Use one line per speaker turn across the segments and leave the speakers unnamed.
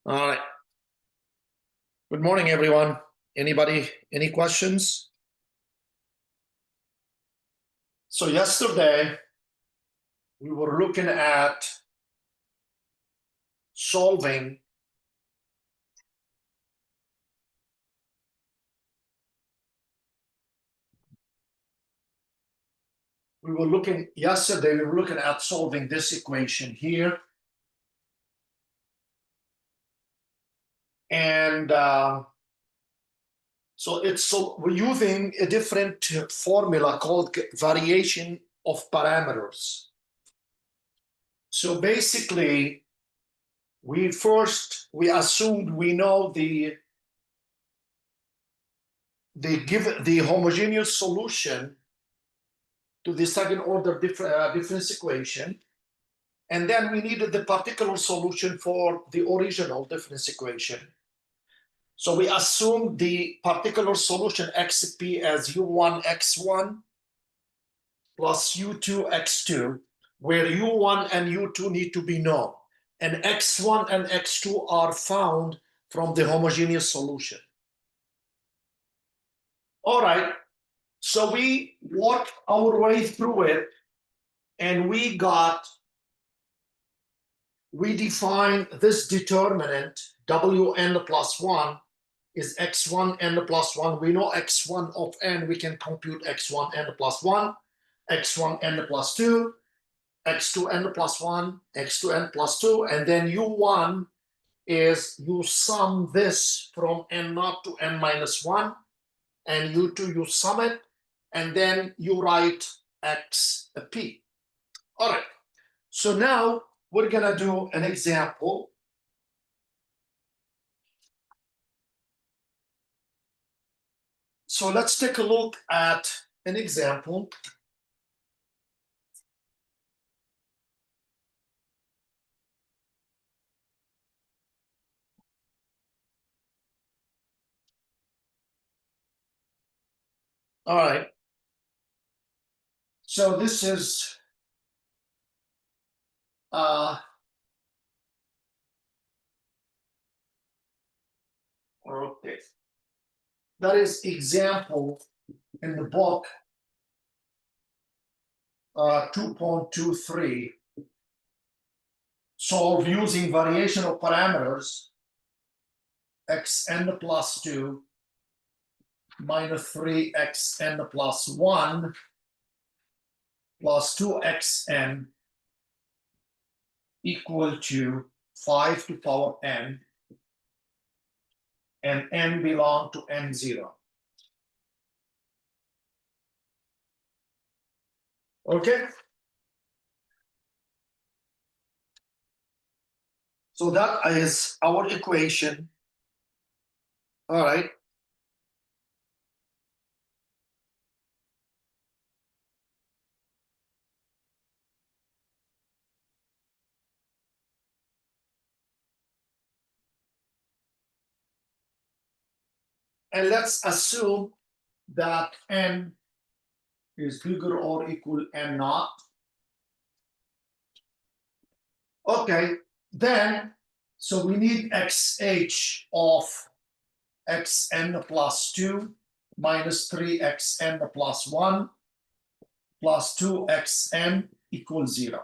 All right. Good morning, everyone. Anybody, any questions? So yesterday, we were looking at solving we were looking at solving this equation here. And so we're using a different formula called variation of parameters. So basically, we assumed we know the homogeneous solution to the second order difference equation. And then we needed the particular solution for the original difference equation. So we assumed the particular solution xp as u1 x1 plus u2 x2, where u1 and u2 need to be known. And x1 and x2 are found from the homogeneous solution. All right, so we worked our way through it, and we defined this determinant, wn plus 1 is x1 n plus 1. We know x1 of n, we can compute x1 n plus 1, x1 n plus 2, x2 n plus 1, x2 n plus 2, and then u1 is you sum this from n naught to n minus 1, and u2 you sum it, and then you write xp. All right, so now we're gonna do an example. So let's take a look at an example. All right. So this is okay. That is example in the book 2.23. Solve using variation of parameters xn plus 2 minus 3xn plus 1 plus 2xn equal to 5 to power n, and n belong to n0. Okay? So that is our equation. All right. And let's assume that n is bigger or equal n naught. Okay, then, so we need xh of xn plus 2 minus 3xn plus 1 plus 2xn equals 0.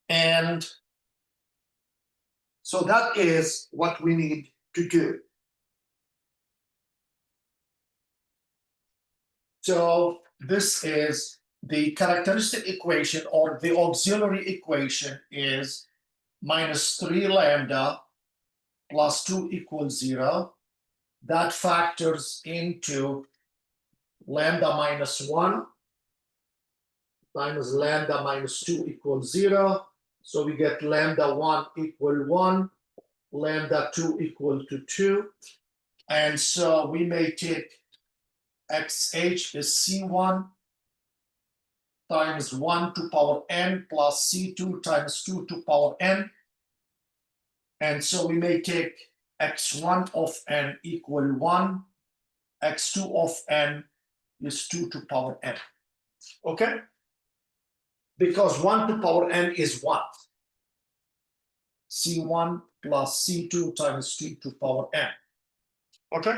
And so that is what we need to do. So this is the characteristic equation, or the auxiliary equation is minus 3 lambda plus 2 equals 0. That factors into lambda minus 1 times lambda minus 2 equals 0. So we get lambda 1 equal 1, lambda 2 equal to 2. And so we may take xh is c1 times 1 to power n plus c2 times 2 to power n. And so we may take x1 of n equal 1, x2 of n is 2 to power n. Okay? Because 1 to power n is 1. C1 plus C2 times T to power n. Okay?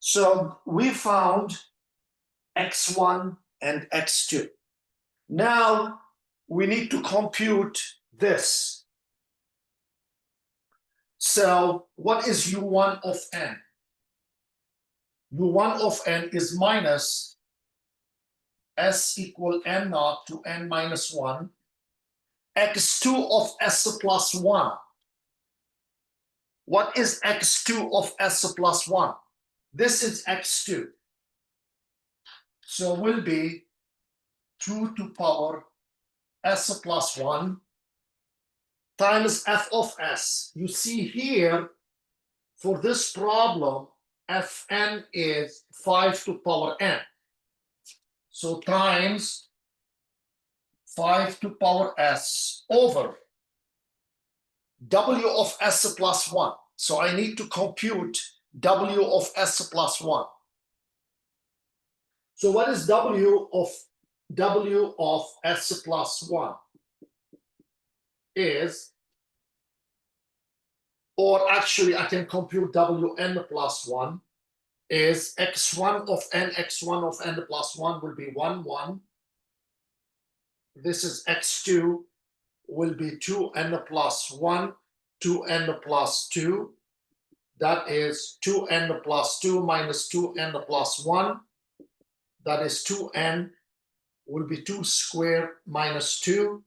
So we found x1 and x2. Now we need to compute this. So what is u1 of n? u1 of n is minus s equal n naught to n minus 1, x2 of s plus 1. What is x2 of s plus 1? This is x2. So will be 2 to power s plus 1 times f of s. You see here, for this problem, fn is 5 to power n. So times 5 to power s over w of s plus 1. So I need to compute w of s plus 1. So what is w of s plus 1? Is, or actually I can compute wn plus 1, is x1 of n, x1 of n plus 1 will be 1, 1. This is x2 will be 2n plus 1, 2n plus 2. That is 2n plus 2 minus 2n plus 1. That is 2n will be 2 squared minus 2.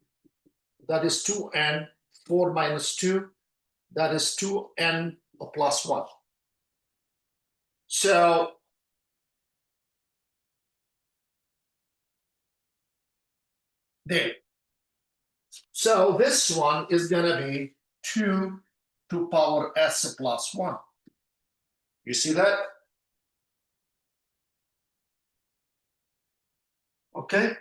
That is 2n, 4 minus 2. That is 2n plus 1. So there. So this one is going to be 2 to power s plus 1. You see that? Okay.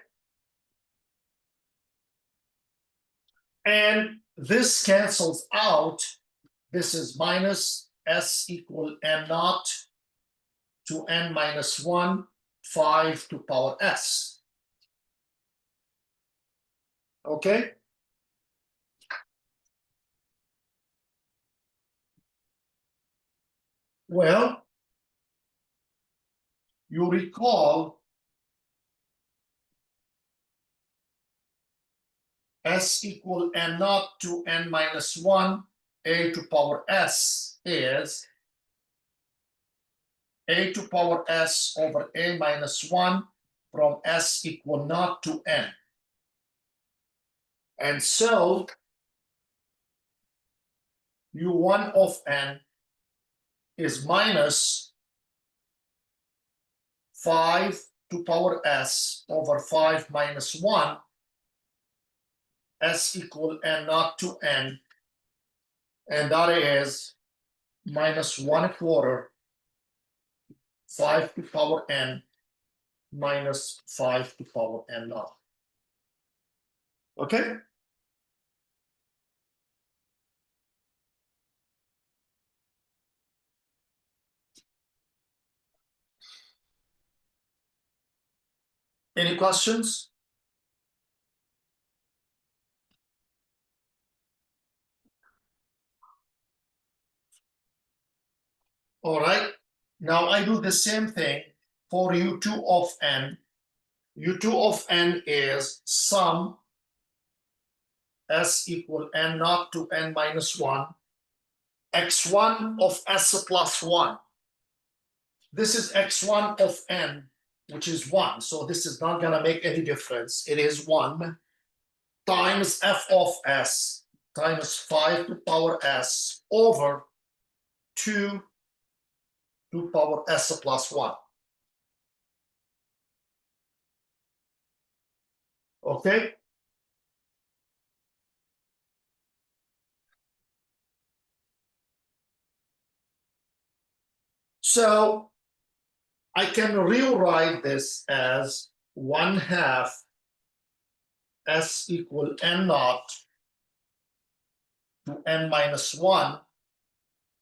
And this cancels out. This is minus s equal n naught to n minus 1, 5 to power s. Okay? Well, you recall s equal n naught to n minus 1, a to power s is a to power s over a minus 1 from s equal naught to n. And so u1 of n is minus 5 to power s over 5 minus 1, s equal n naught to n, and that is minus 1/4, 5 to power n minus 5 to power n naught. Okay? Any questions? All right. Now I do the same thing for u2 of n. u2 of n is sum s equal n naught to n minus 1, x1 of s plus 1. This is x1 of n, which is 1. So this is not going to make any difference. It is 1 times f of s times 5 to power s over 2 to power s plus 1. Okay? So I can rewrite this as 1/2 s equal n naught to n minus 1.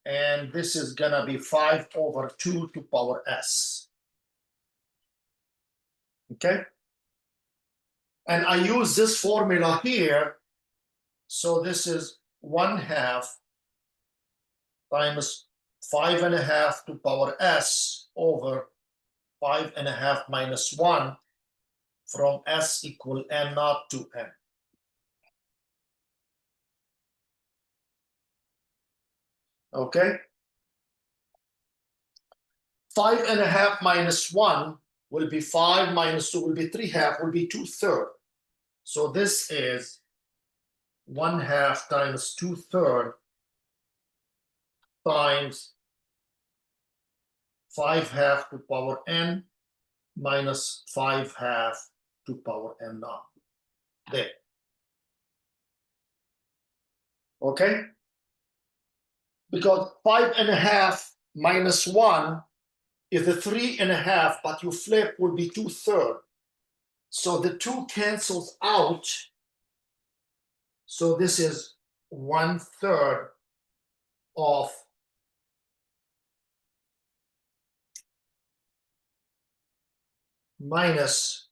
And this is going to be 5 over 2 to power s. Okay? And I use this formula here So this is 1/2 times 5.5 to power s over 5.5 minus 1 from s equal n naught to n. Okay? 5.5 minus 1 will be 5 minus 2 will be 3/2 will be 2/3. So this is 1/2 times 2/3 times 5/2 to power n minus 5/2 to power n naught. There. Okay? Because 5.5 minus 1 is the 3.5, but you flip will be 2/3. So the 2 cancels out. So this is 1/3 of minus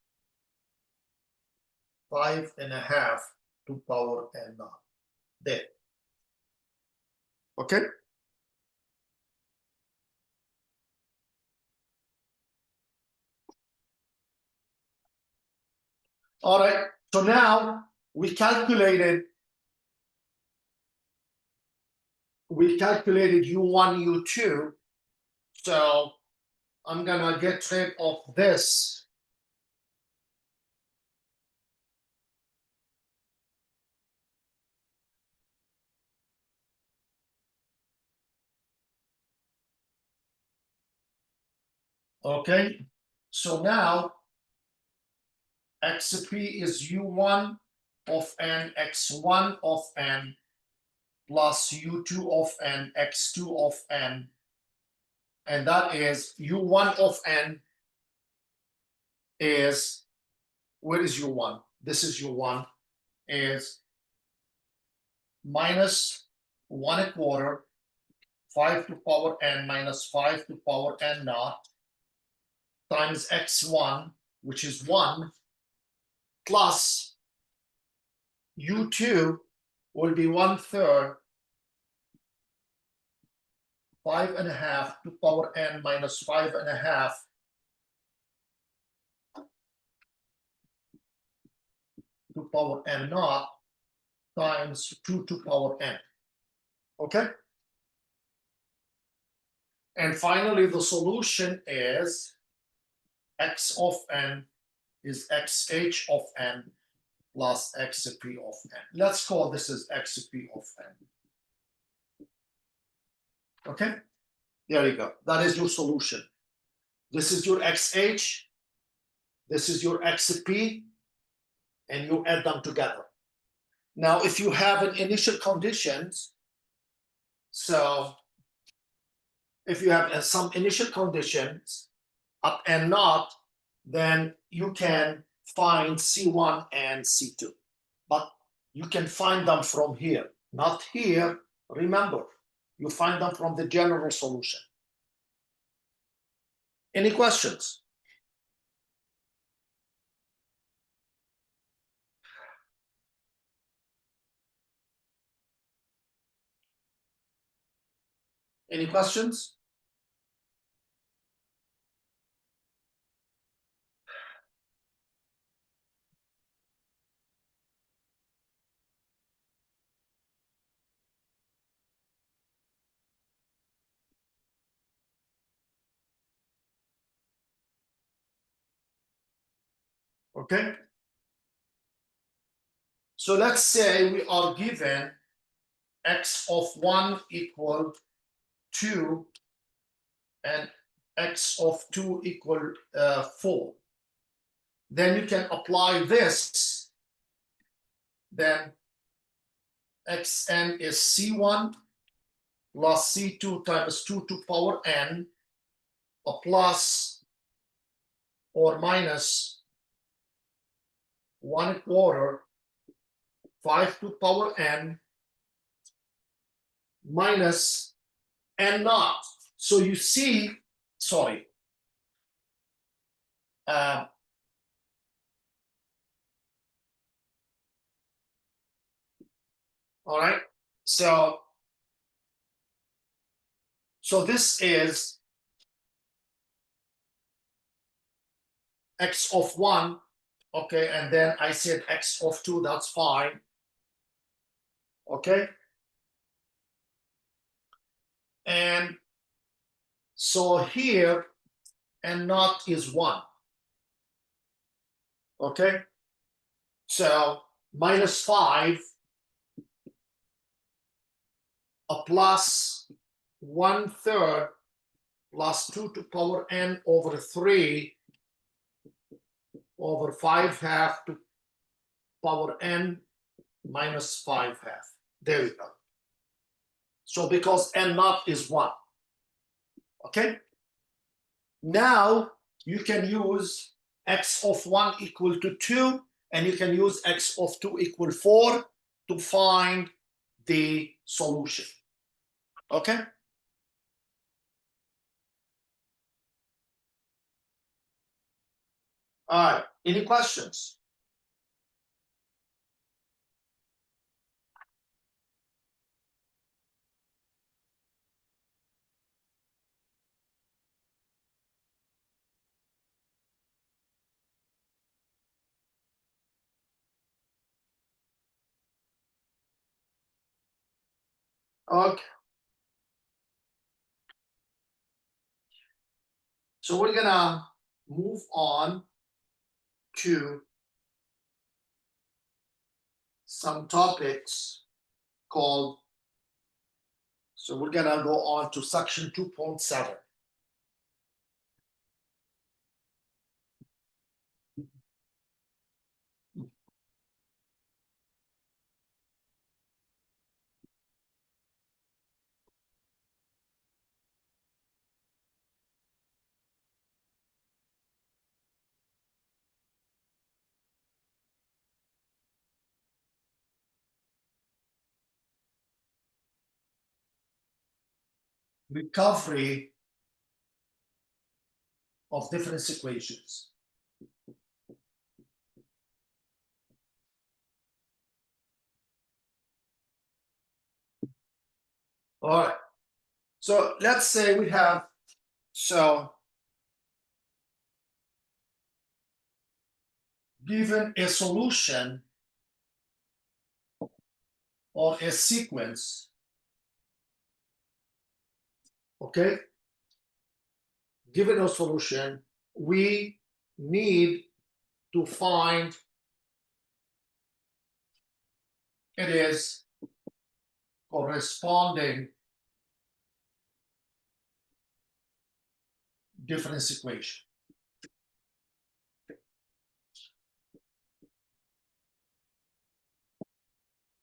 5.5 to power n naught. There. Okay? All right. So now we calculated u1, u2. So I'm gonna get rid of this. Okay. So now xp is u1 of n x1 of n plus u2 of n x2 of n, and that is u1 of n is, where is u1? This is u1, is minus 1/4 5 to power n minus 5 to power n naught times x1, which is 1, plus u2 will be 1/3 5.5 to power n minus 5.5 to power n naught times 2 to power n. Okay? And finally, the solution is x of n is xh of n plus xp of n. Let's call this as xp of n. Okay? There you go. That is your solution. This is your xh, this is your xp, and you add them together. Now, if you have an initial conditions, so if you have some initial conditions at n naught, then you can find C1 and C2. But you can find them from here, not here. Remember, you find them from the general solution. Any questions? Any questions? Okay. So let's say we are given x of 1 equal 2 and x of 2 equal 4. Then you can apply this. Then xn is C1 plus C2 times 2 to power n, a plus or minus 1/4 5 to power n minus n naught. So you see, sorry, All right. So this is x of 1. Okay. And then I said x of 2. That's fine. Okay. And so here and not is 1. Okay. So minus 5 plus 1/3 plus 2 to power n over 3 over 5/2 to power n minus 5/2. There we go. So because n naught is 1. Okay. Now you can use x of 1 equal to 2, and you can use x of 2 equal 4 to find the solution. Okay. All right. Any questions? Okay. So we're gonna move on to some topics called, so we're gonna go on to section 2.7. Recovery of difference equations. All right. So let's say we have, so given a solution or a sequence, okay, given a solution, we need to find it is corresponding difference equation.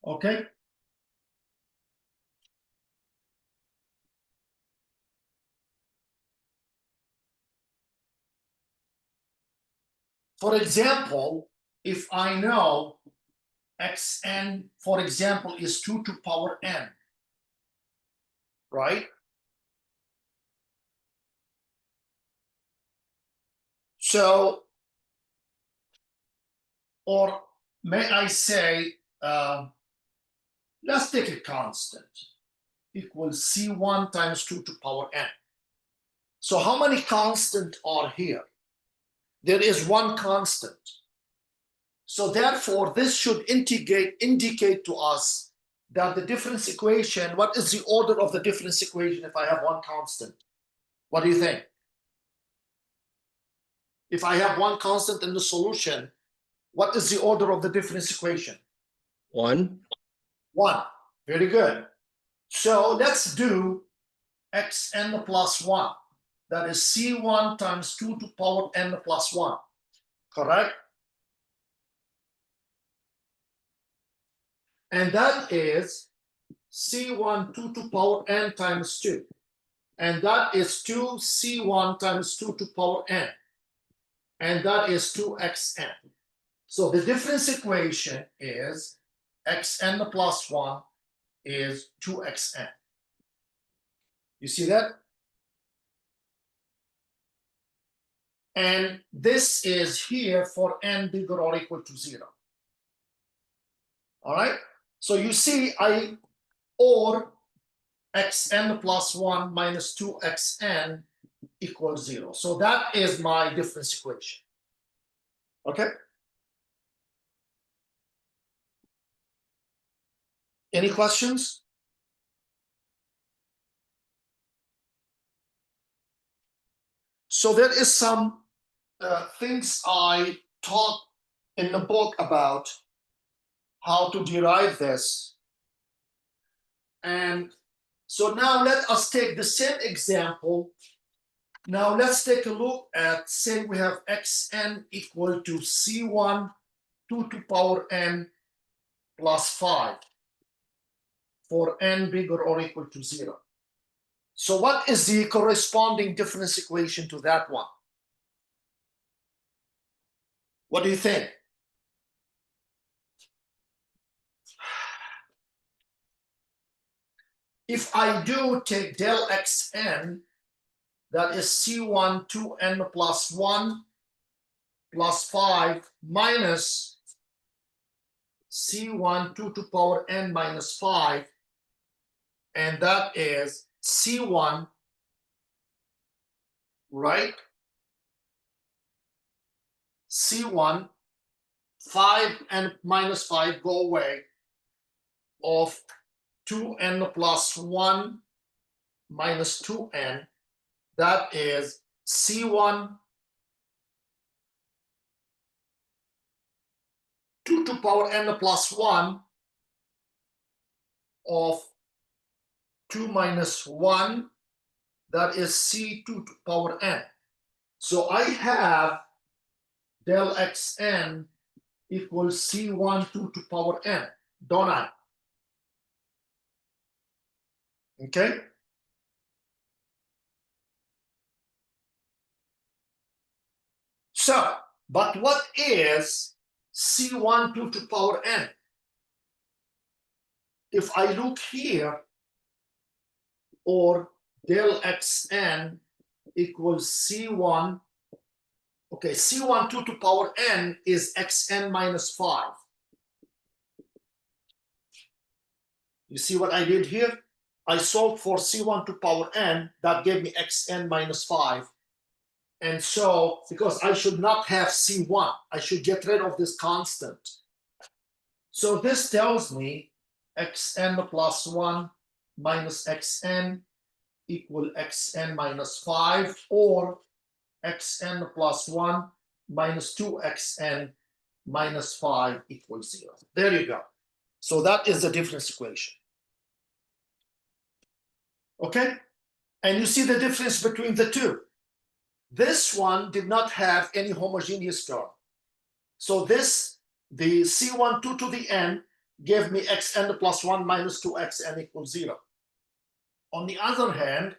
Okay. For example, if I know xn, for example, is 2 to power n, right? So, or may I say, let's take a constant equals C1 times 2 to power n. So how many constants are here? There is one constant. So therefore, this should indicate to us that the difference equation, what is the order of the difference equation if I have one constant? What do you think? If I have one constant in the solution, what is the order of the difference equation?
1.
1. Very good. So let's do xn plus 1. That is C1 times 2 to power n plus 1. Correct? And that is C1 2 to power n times 2. And that is 2 C1 times 2 to power n. And that is 2xn. So the difference equation is xn plus 1 is 2xn. You see that? And this is here for n bigger or equal to 0. All right? So you see, or xn plus 1 minus 2xn equals 0. So that is my difference equation. Okay? Any questions? So there is some things I taught in the book about how to derive this. And so now let us take the same example. Now let's take a look at, say we have xn equal to c1 2 to power n plus 5 for n bigger or equal to 0. So what is the corresponding difference equation to that one? What do you think? If I do take del xn, that is c1 2n plus 1 plus 5 minus c1 2 to power n minus 5, and that is c1, right? c1, 5 and minus 5 go away, of 2n plus 1 minus 2n, that is c1 2 to power n plus 1 of 2 minus 1, that is c2 to power n. So I have del xn equals c1 2 to power n, don't I? Okay? So, but what is c1 2 to power n? If I look here, or del xn equals c1, okay, c1 2 to power n is xn minus 5. You see what I did here? I solved for c1 to power n, that gave me xn minus 5. And so, because I should not have c1, I should get rid of this constant. So this tells me xn plus 1 minus xn equal xn minus 5, or xn plus 1 minus 2xn minus 5 equals 0. There you go. So that is the difference equation. Okay? And you see the difference between the two. This one did not have any homogeneous term. So this, the c1 2 to the n, gave me xn plus 1 minus 2xn equals 0. On the other hand,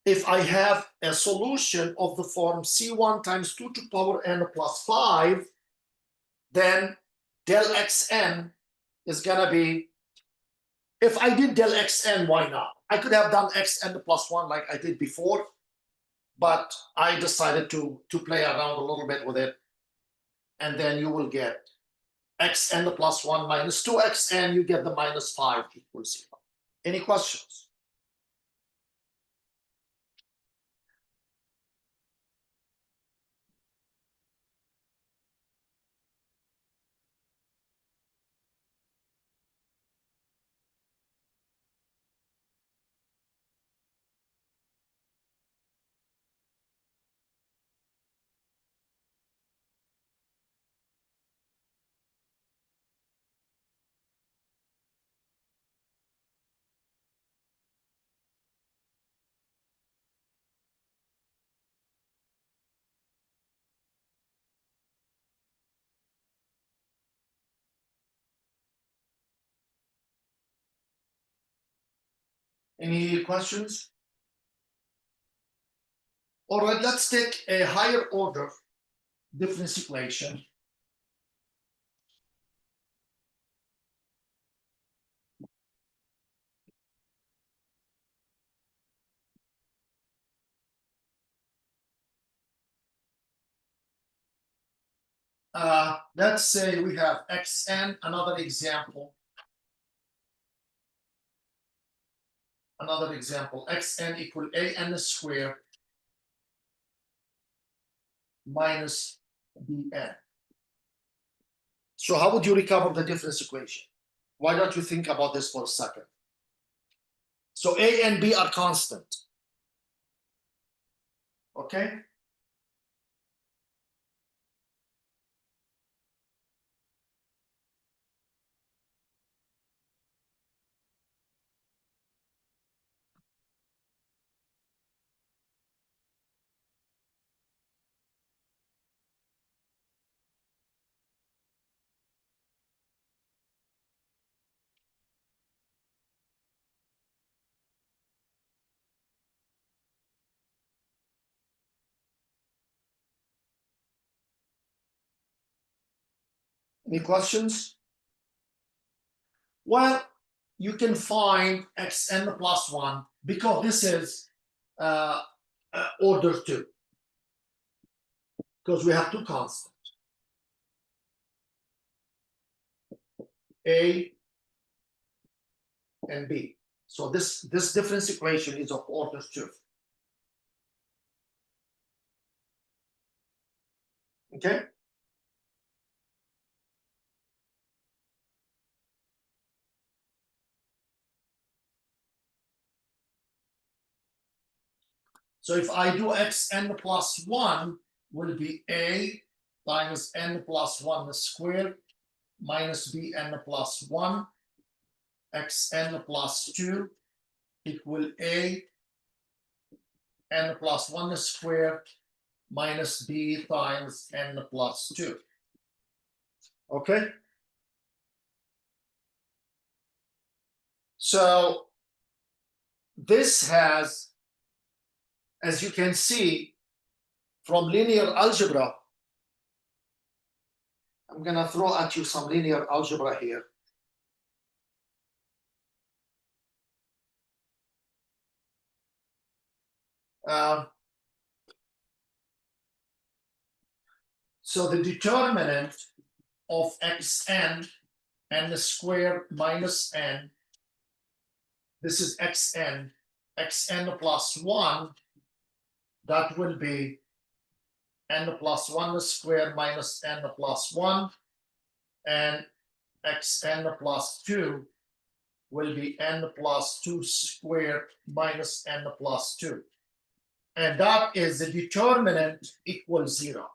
if I have a solution of the form c1 times 2 to power n plus 5, then del xn is going to be, if I did del xn, why not? I could have done xn plus 1 like I did before, but I decided to play around a little bit with it. And then you will get xn plus 1 minus 2xn, you get the minus 5 equals 0. Any questions? Any questions? All right, let's take a higher order difference equation. Let's say we have xn, another example. another example, xn equal an squared minus bn. So how would you recover the difference equation? Why don't you think about this for a second? So a and b are constant. Okay? Any questions? Well, you can find xn plus 1 because this is order 2. Because we have two constants, a and b. So this difference equation is of order 2. Okay? So if I do xn plus 1 will be a times n plus 1 squared minus bn plus 1 xn plus 2 equal a n plus 1 squared minus b times n plus 2. Okay? So this has, as you can see from linear algebra, I'm going to throw at you some linear algebra here. So the determinant of xn, n squared minus n, this is xn plus 1, that will be n plus 1 squared minus n plus 1, and xn plus 2 will be n plus 2 squared minus n plus 2. And that is the determinant equals 0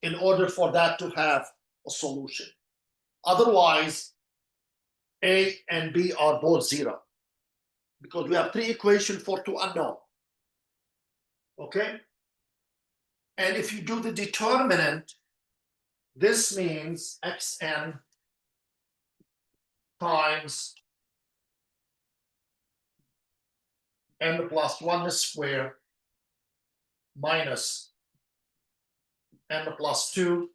in order for that to have a solution. Otherwise, a and b are both 0 because we have 3 equations for 2 unknown. Okay? And if you do the determinant, this means xn times n plus 1 squared minus n plus 2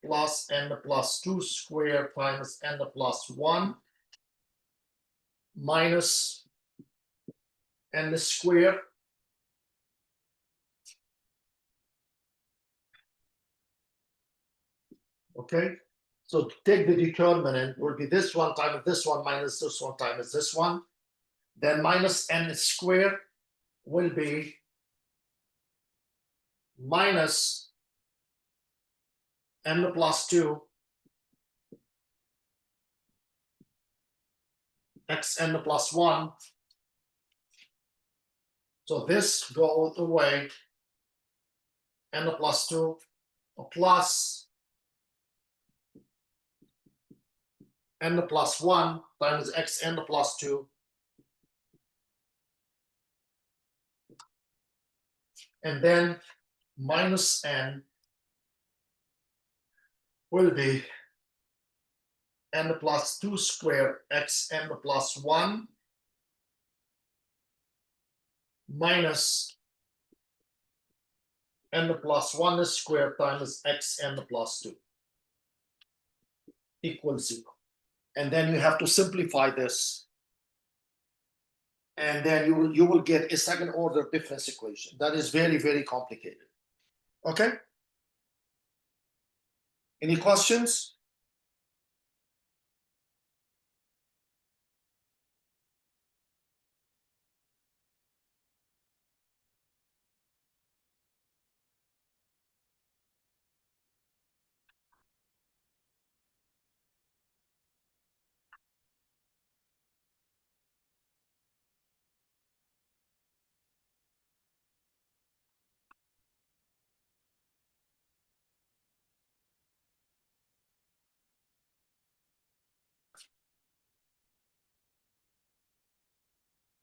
plus n plus 2 squared times n plus 1 minus n squared okay? So take the determinant will be this one times this one minus this one times this one. Then minus n squared will be minus n plus 2 xn plus 1. So this goes away, n plus 2 plus n plus 1 times xn plus 2. And then minus n will be n plus 2 squared xn plus 1 minus n plus 1 squared times xn plus 2 equals 0. And then you have to simplify this. And then you will get a second order difference equation. That is very, very complicated. Okay? Any questions?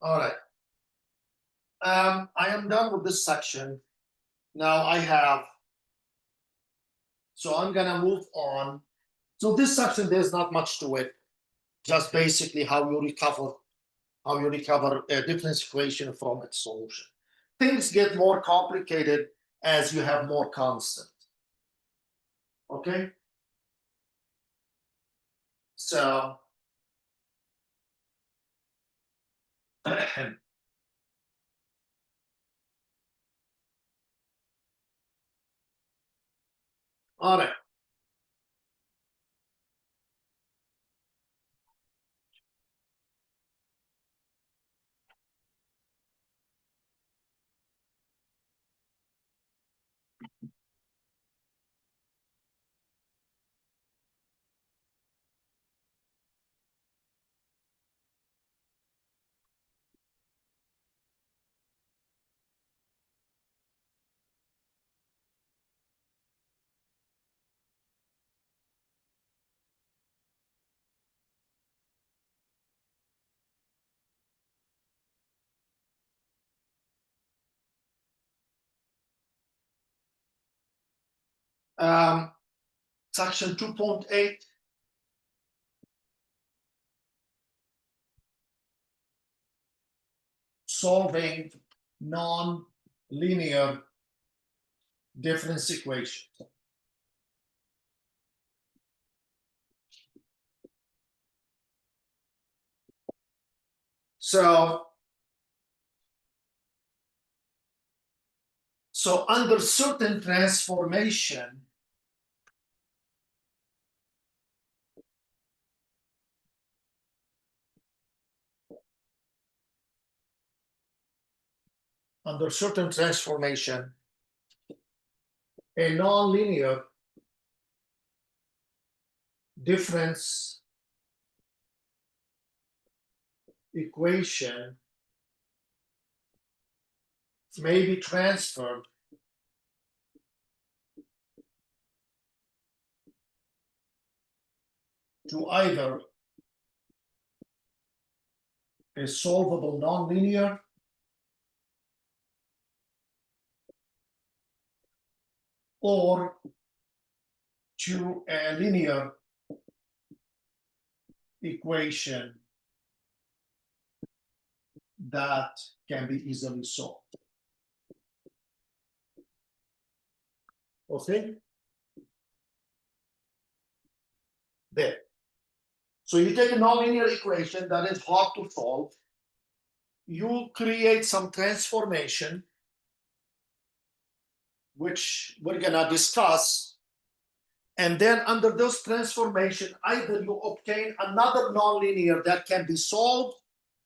All right. I am done with this section. Now I have, so I'm gonna move on. So this section, there's not much to it. Just basically how you recover a difference equation from its solution. Things get more complicated as you have more constant. Okay? So all right. Section 2.8. Solving non-linear difference equations. So under certain transformation, a nonlinear difference equation may be transferred to either a solvable nonlinear or to a linear equation that can be easily solved. Okay? There. So you take a nonlinear equation that is hard to solve, you create some transformation, which we're gonna discuss, and then under those transformation, either you obtain another nonlinear that can be solved,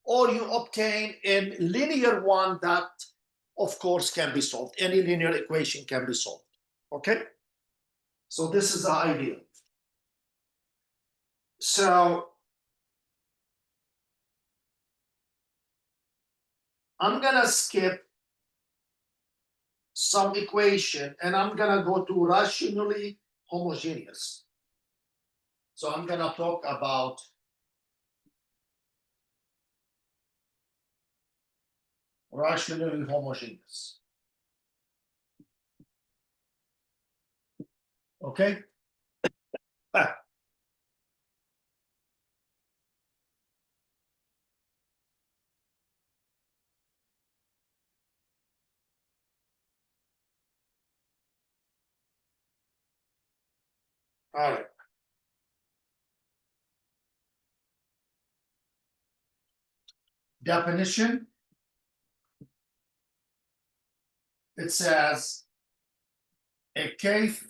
or you obtain a linear one that, of course, can be solved. Any linear equation can be solved. Okay? So this is the idea. So I'm gonna skip some equation and I'm gonna go to rationally homogeneous. So I'm gonna talk about rationally homogeneous. Okay? All right. Definition. It says a kth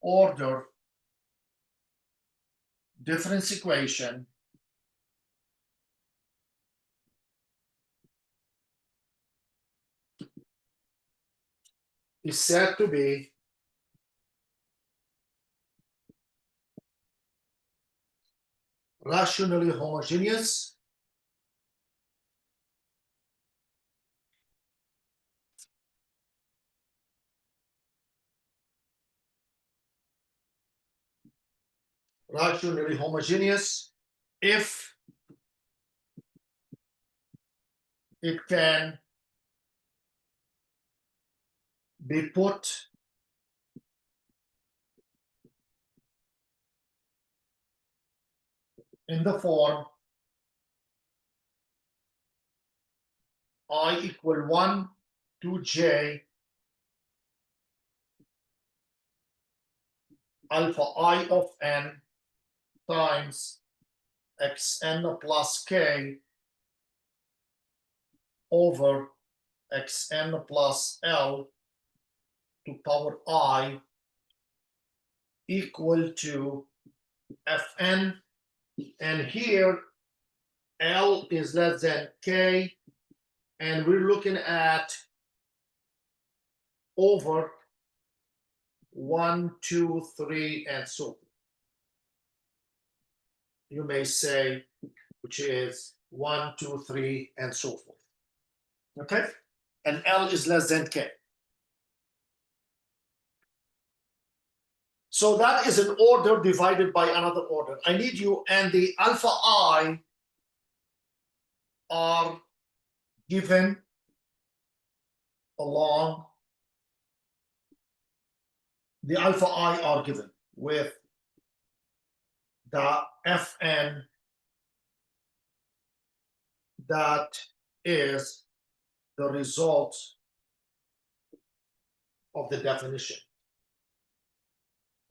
order difference equation is said to be rationally homogeneous if it can be put in the form I equal 1 to j alpha I of n times xn plus k over xn plus L to power I equal to Fn, and here L is less than K, and we're looking at over 1, 2, 3, and so forth. You may say, which is 1, 2, 3, and so forth. Okay? And L is less than K. So that is an order divided by another order. I need you, and the alpha I are given along, the alpha I are given with the Fn that is the result of the definition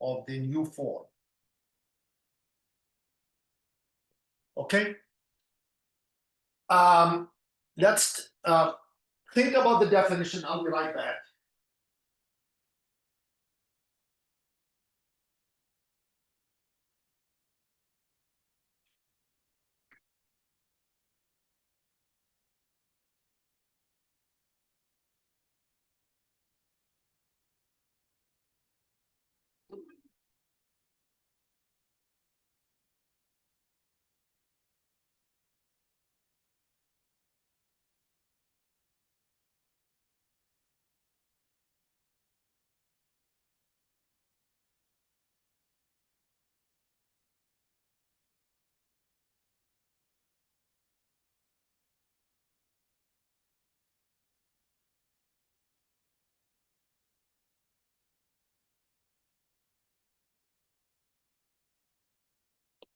of the new form. Okay? Let's think about the definition. I'll be right back.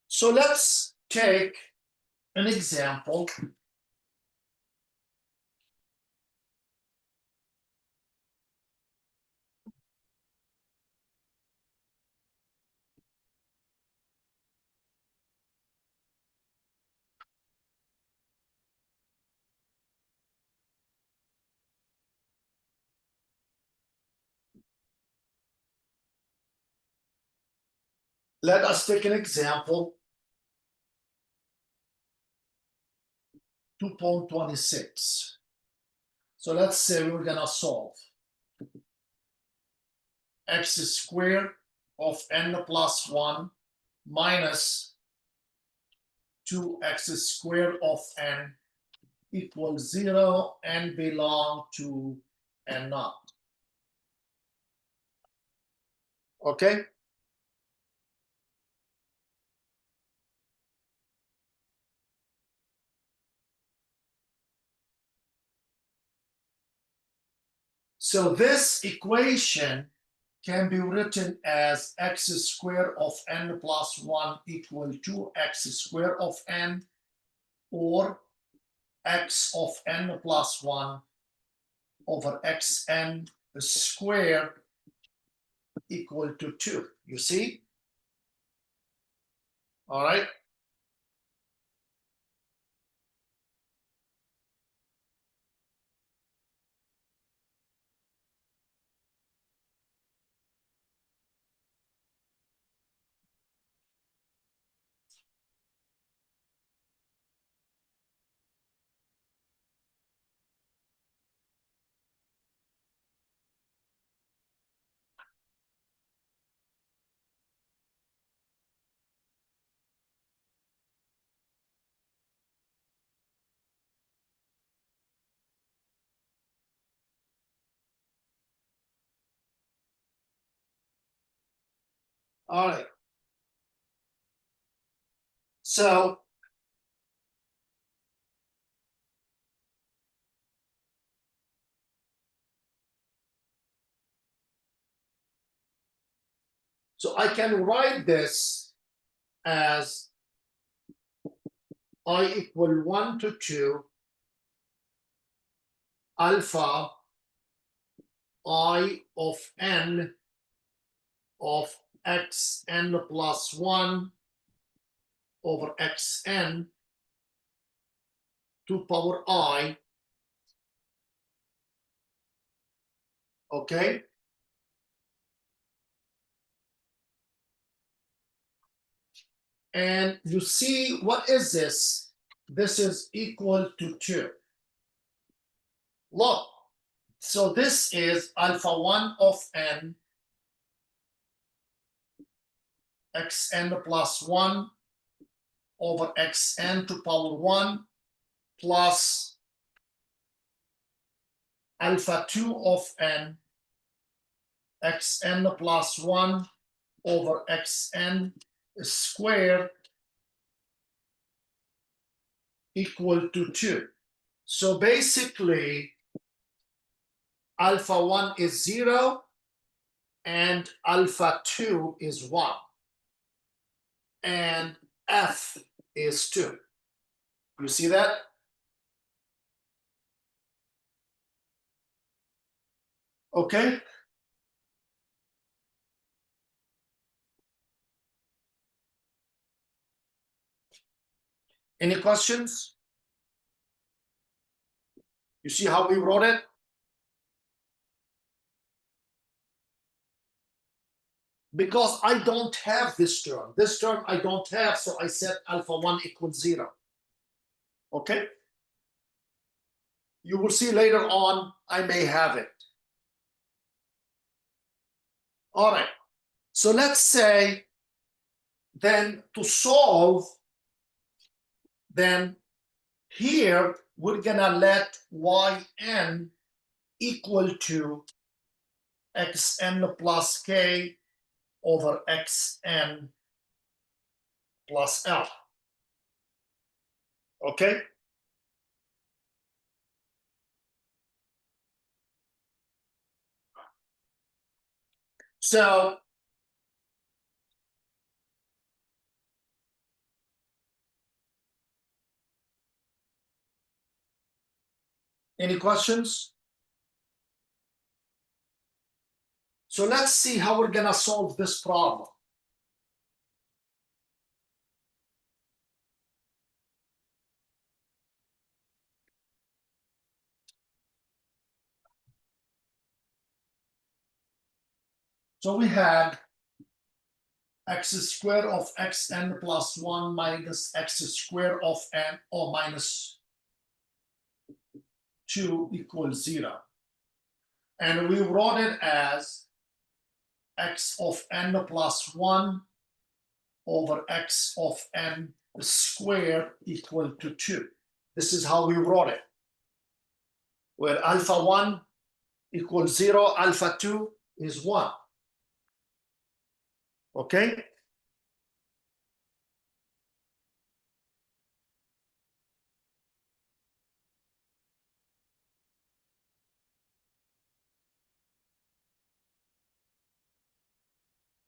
So let's take an example. Let us take an example, 2.26. So let's say we're going to solve x squared of n plus 1 minus 2x squared of n equals 0 and belong to n naught. Okay? So this equation can be written as x squared of n plus 1 equal to x squared of n, or x of n plus 1 over xn squared equal to 2. You see? All right. All right. So So I can write this as I equal 1 to 2 alpha I of n of xn plus 1 over xn to power I, okay? And you see, what is this? This is equal to 2. Look, so this is alpha 1 of n xn plus 1 over xn to power 1 plus alpha 2 of n xn plus 1 over xn squared equal to 2. So basically, alpha 1 is 0 and alpha 2 is 1. And f is 2. You see that? Okay. Any questions? You see how we wrote it? Because I don't have this term. This term I don't have, so I said alpha 1 equals 0. Okay? You will see later on, I may have it. All right. So let's say then to solve, then here we're gonna let yn equal to xn plus k over xn plus l. Okay? So any questions? So let's see how we're gonna solve this problem. So we had x squared of xn plus 1 minus x squared of n or minus 2 equals 0. And we wrote it as x of n plus 1 over x of n squared equal to 2. This is how we wrote it, where alpha 1 equals 0, alpha 2 is 1. Okay?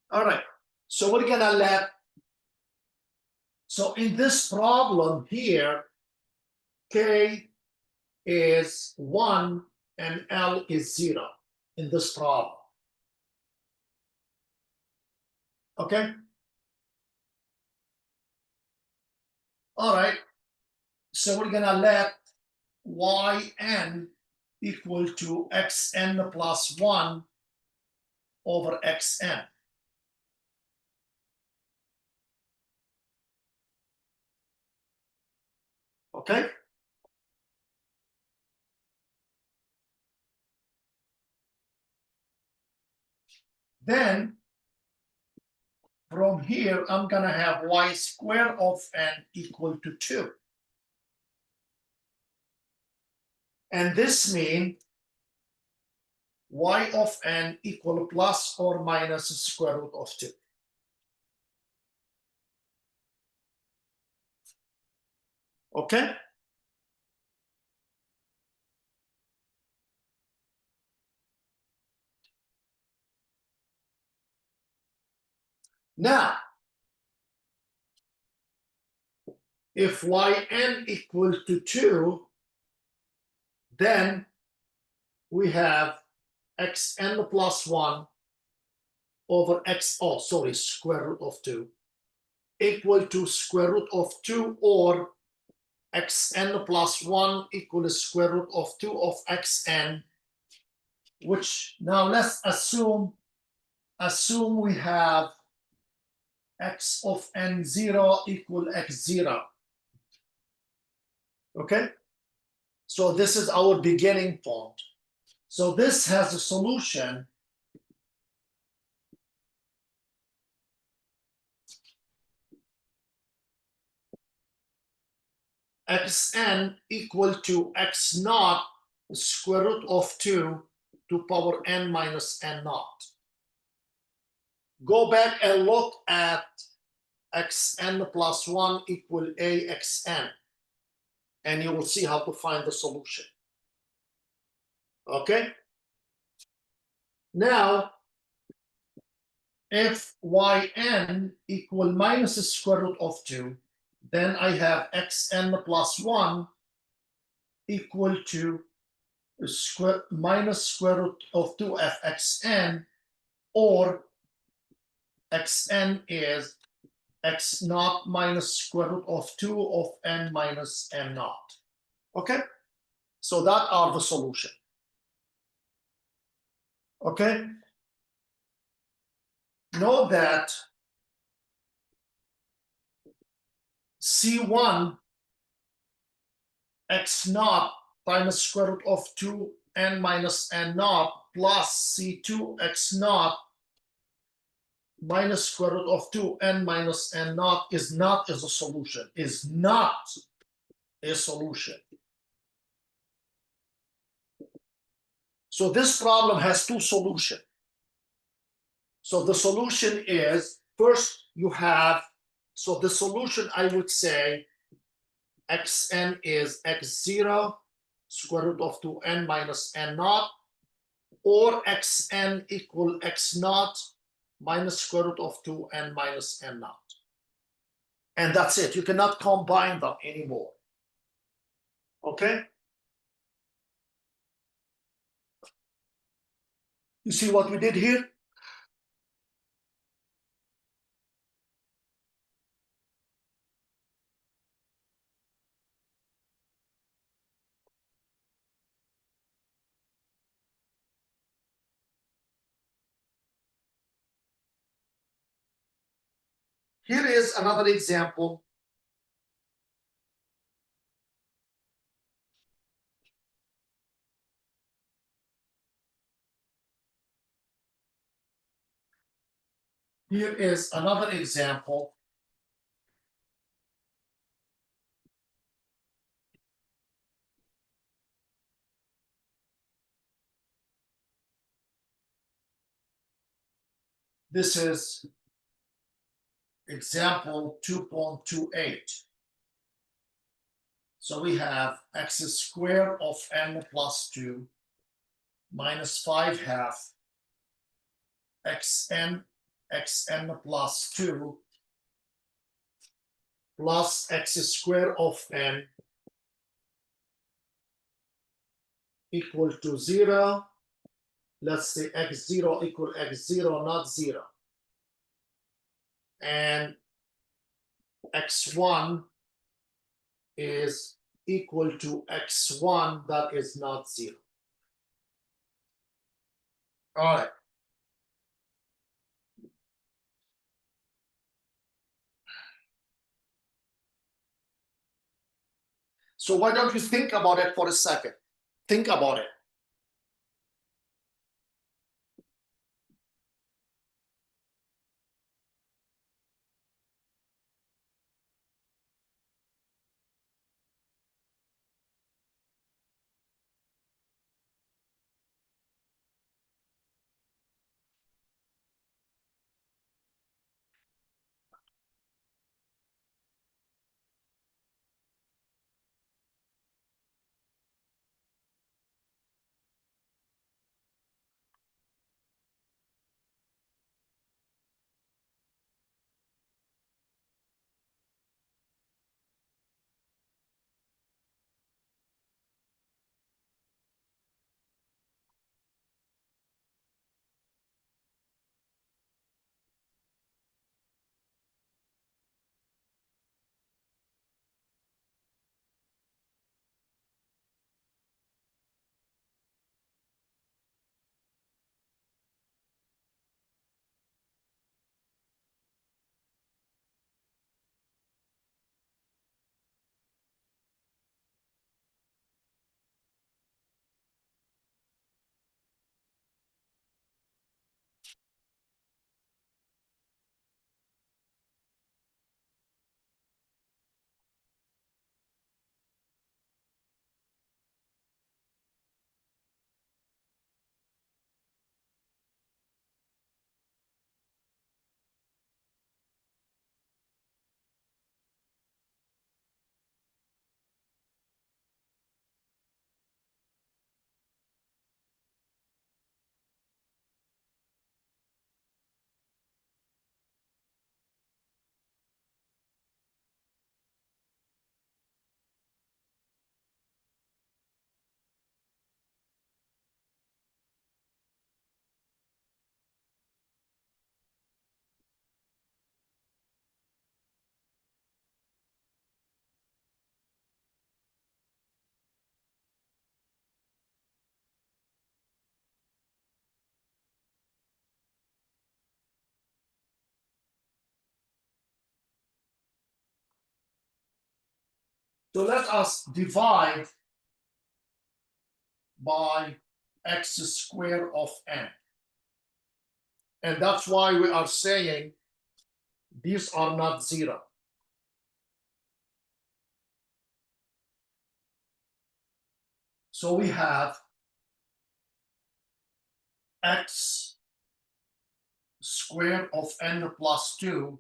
All right. So we're gonna let, so in this problem here, k is 1 and L is 0 in this problem. Okay? All right. So we're gonna let yn equal to xn plus 1 over xn. Okay? Then from here, I'm gonna have y squared of n equal to 2. And this means y of n equal plus or minus square root of 2. Okay? Now, if yn equal to 2, then we have xn plus 1 over square root of 2 equal to square root of 2, or xn plus 1 equals square root of 2 of xn, which now let's assume we have x of n0 equal x0. Okay, so this is our beginning point. So this has a solution xn equal to x naught square root of 2 to power n minus n naught. Go back and look at xn plus 1 equal axn, and you will see how to find the solution. Okay? Now, if yn equal minus the square root of 2, then I have xn plus 1 equal to minus square root of 2 of xn, or xn is x naught minus square root of 2 of n minus n naught. Okay? So that are the solution. Okay? Note that C1 x naught times square root of 2 n minus n naught plus C2 x naught minus square root of 2 n minus n naught is not as a solution, is not a solution. So this problem has two solutions. So the solution is, first you have, so the solution I would say xn is x0 square root of 2n minus n naught, or xn equal x naught minus square root of 2n minus n naught. And that's it. You cannot combine them anymore. Okay? You see what we did here? Here is another example. Here is another example. This is example 2.28. So we have x squared of n plus 2 minus 5 half xn plus 2 plus x squared of n equal to 0. Let's say x0 equal x0, not 0. And x1 is equal to x1 that is not 0. All right. So why don't you think about it for a second? Think about it. So let us divide by x squared of n. And that's why we are saying these are not zero. So we have x squared of n plus 2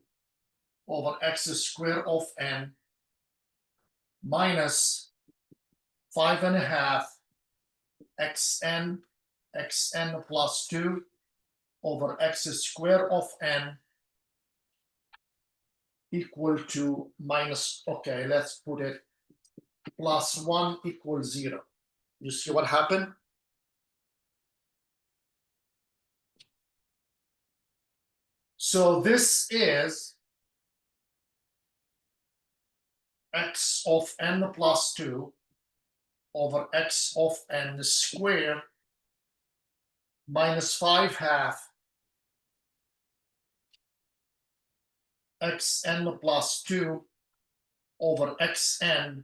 over x squared of n minus 5.5 xn plus 2 over x squared of n equal to minus, okay, let's put it plus 1 equals 0. You see what happened? So this is x of n plus 2 over x of n squared minus 5/2 xn plus 2 over xn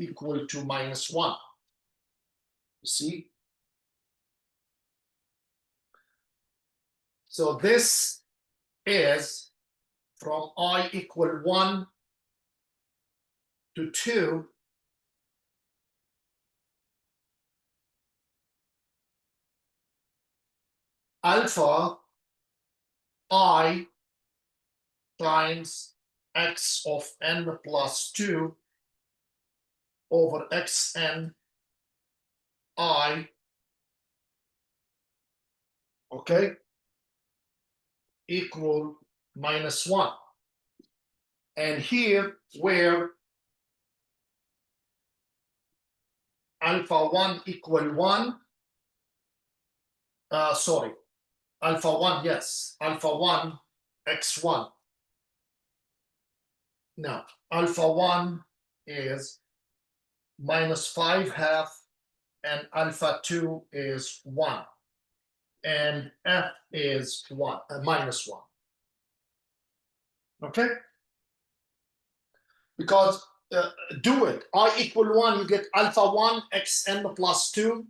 equal to minus 1. You see? So this is from I equal 1 to 2 alpha I times x of n plus 2 over xn I, okay, equal minus 1. And here where alpha 1 equal 1, sorry, alpha 1, yes, alpha 1 x1. Now, alpha 1 is minus 5/2 and alpha 2 is 1 and f is 1 minus 1. Okay, because do it I equal 1, you get alpha 1 xn plus 2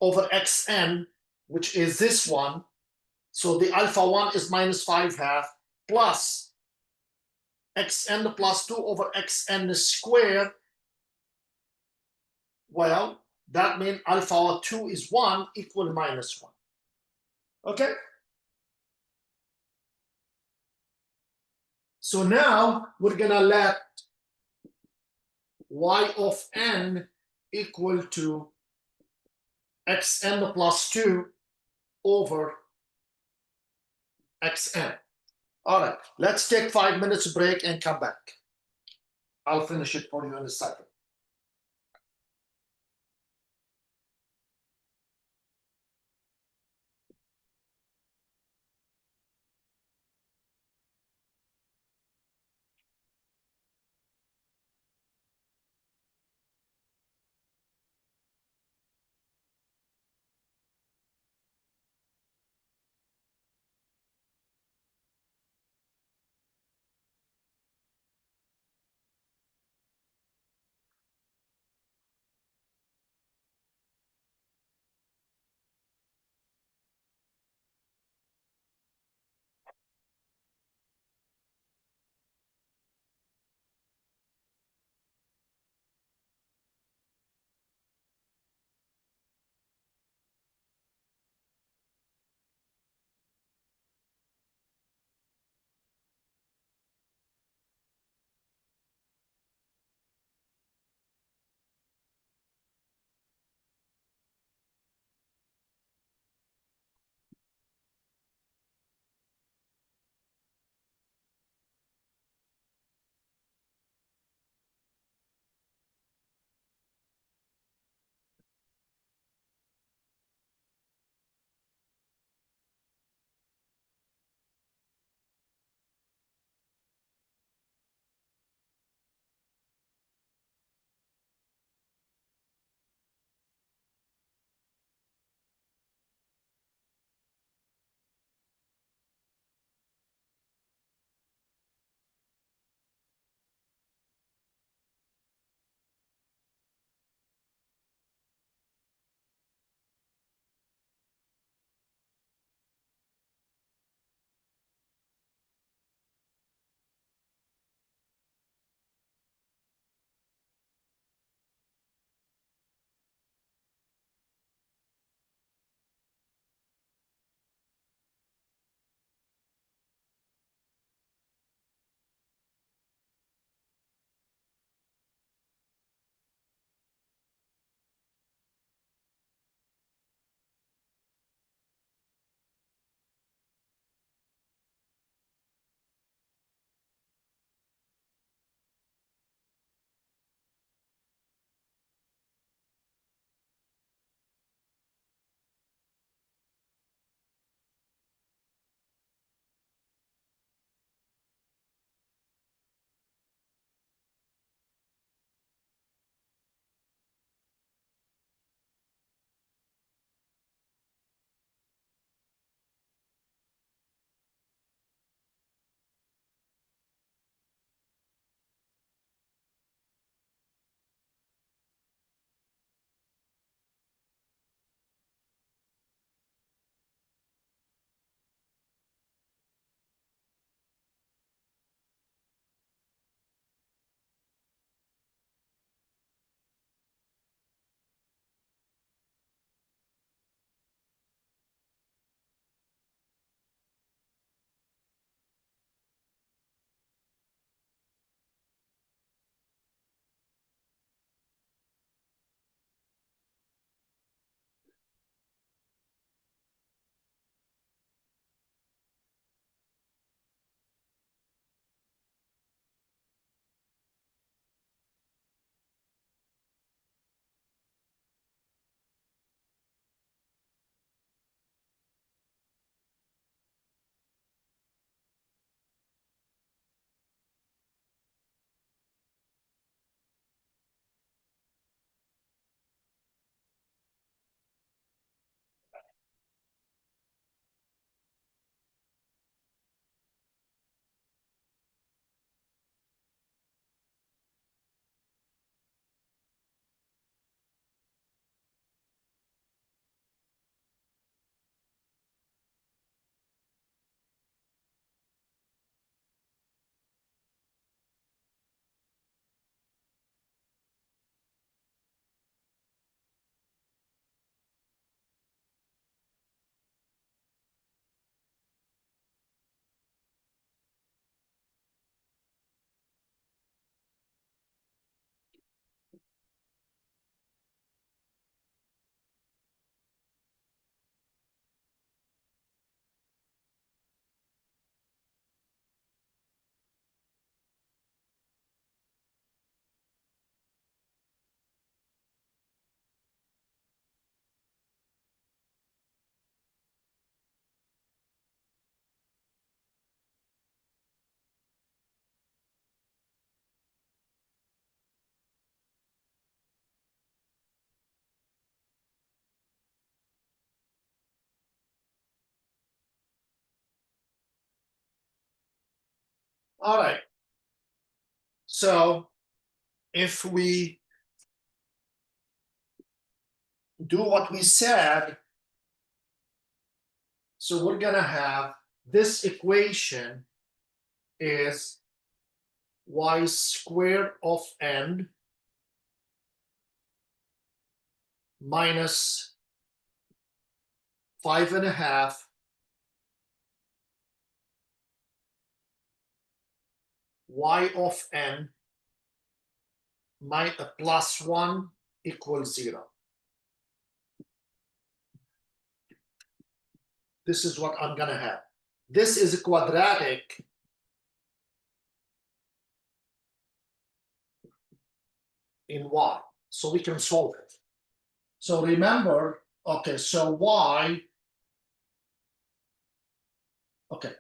over xn, which is this one. So the alpha 1 is minus 5/2 plus xn plus 2 over xn squared. Well, that means alpha 2 is 1 equal minus 1. Okay? So now we're going to let y of n equal to xn plus 2 over xn. All right, let's take 5 minutes break and come back. I'll finish it for you in a second. All right. So if we do what we said, so we're gonna have this equation is y squared of n minus 5.5 y of n plus 1 equals 0. This is what I'm gonna have. This is a quadratic in y, so we can solve it. So remember, okay, so y, okay,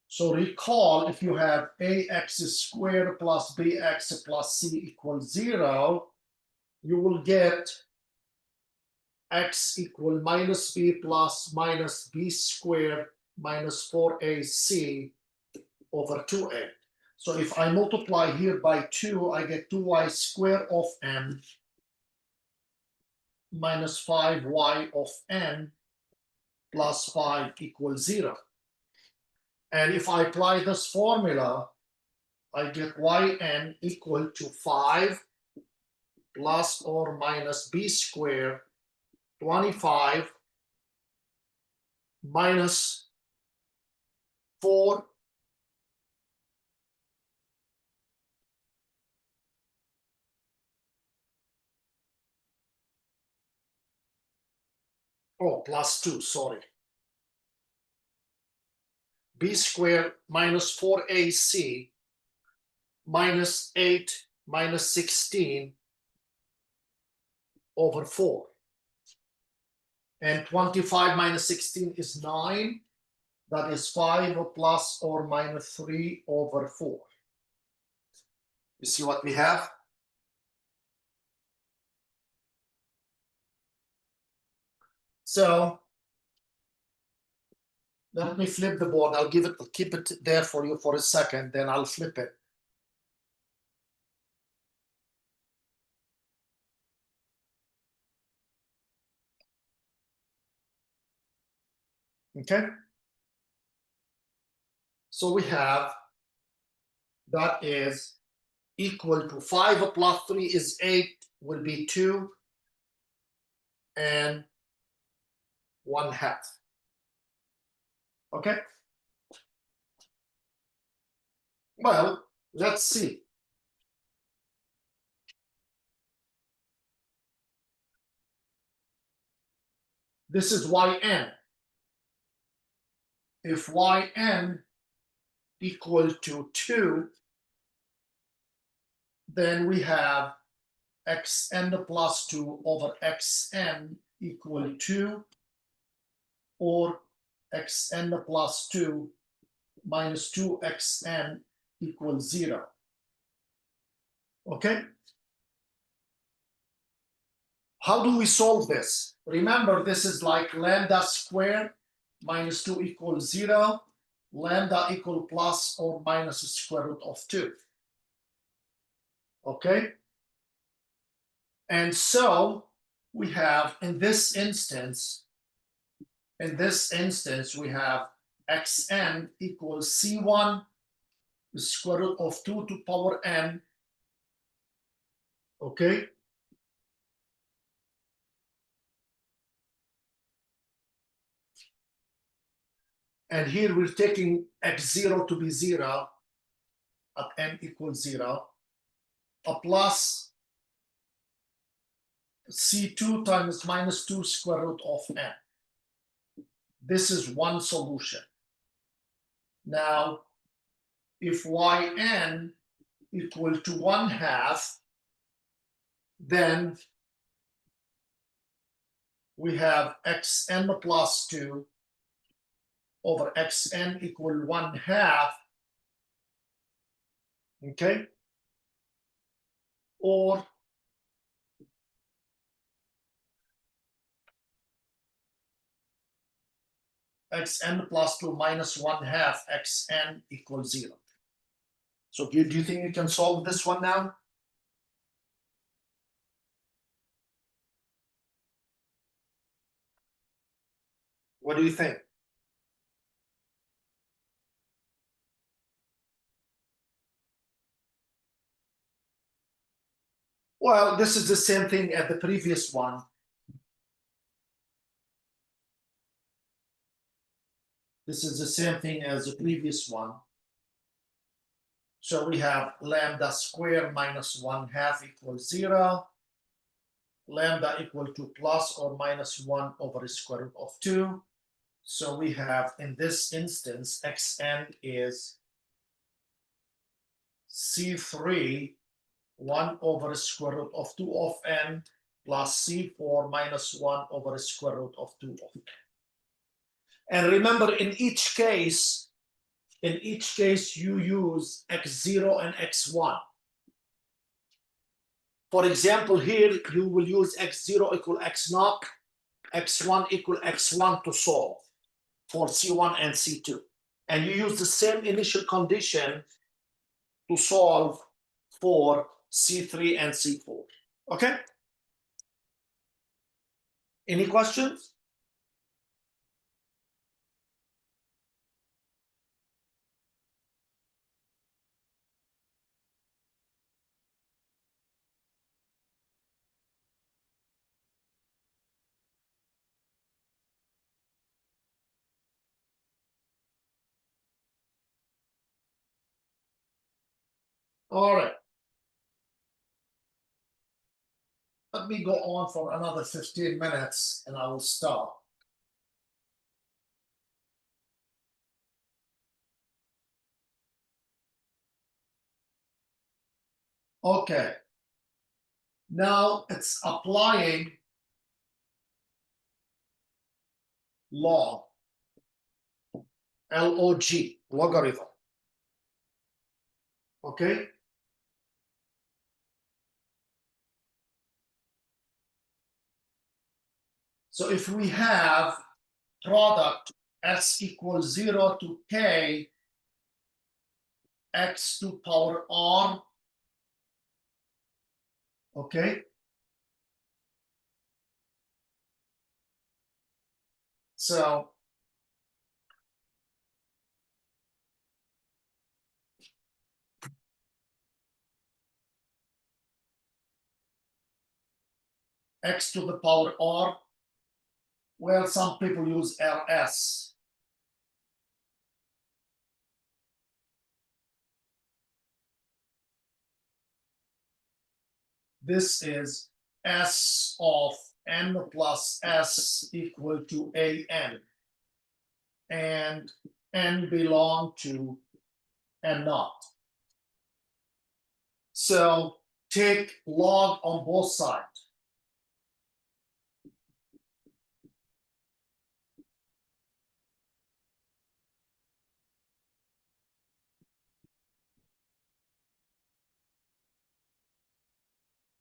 so recall if you have ax squared plus bx plus c equals 0, you will get x equal minus b plus minus b squared minus 4ac over 2a. So if I multiply here by 2, I get 2y squared of n minus 5y of n plus 5 equals 0. And if I apply this formula, I get yn equal to 5 plus or minus b squared 25 minus 4 plus 2, sorry. B squared minus 4ac minus 8 minus 16 over 4. And 25 minus 16 is 9. That is 5 plus or minus 3 over 4. You see what we have? So let me flip the board. I'll keep it there for you for a second, then I'll flip it. Okay. So we have that is equal to 5 plus 3 is 8, will be 2 and 1/2. Okay. Well, let's see. This is yn. If yn equal to 2, then we have xn plus 2 over xn equal 2, or xn plus 2 minus 2xn equals 0. Okay? How do we solve this? Remember, this is like lambda squared minus 2 equals 0, lambda equal plus or minus the square root of 2. Okay? And so we have, in this instance, we have xn equals c1, the square root of 2 to power n. Okay? And here we're taking x0 to be 0 at n equals 0, a plus c2 times minus 2 square root of n. This is one solution. Now, if yn equal to 1/2, then we have xn plus 2 over xn equal 1/2, okay? Or xn plus 2 minus 1/2 xn equals 0. So do you think you can solve this one now? What do you think? Well, this is the same thing as the previous one. This is the same thing as the previous one. So we have lambda squared minus 1/2 equals 0. Lambda equal to plus or minus 1 over the square root of 2. So we have, in this instance, xn is C3, 1 over the square root of 2 of n, plus C4 minus 1 over the square root of 2 of n. And remember, in each case, you use x0 and x1. For example, here you will use x0 equal x0, x1 equal x1 to solve for C1 and C2. And you use the same initial condition to solve for C3 and C4. Okay? Any questions? All right. Let me go on for another 15 minutes and I will stop. Okay. Now it's applying log, L-O-G, logarithm. Okay? So if we have product s equals 0 to k x to power r, okay? So x to the power r, well, some people use ls. This is s of n plus s equal to an, and n belong to n naught. So take log on both sides.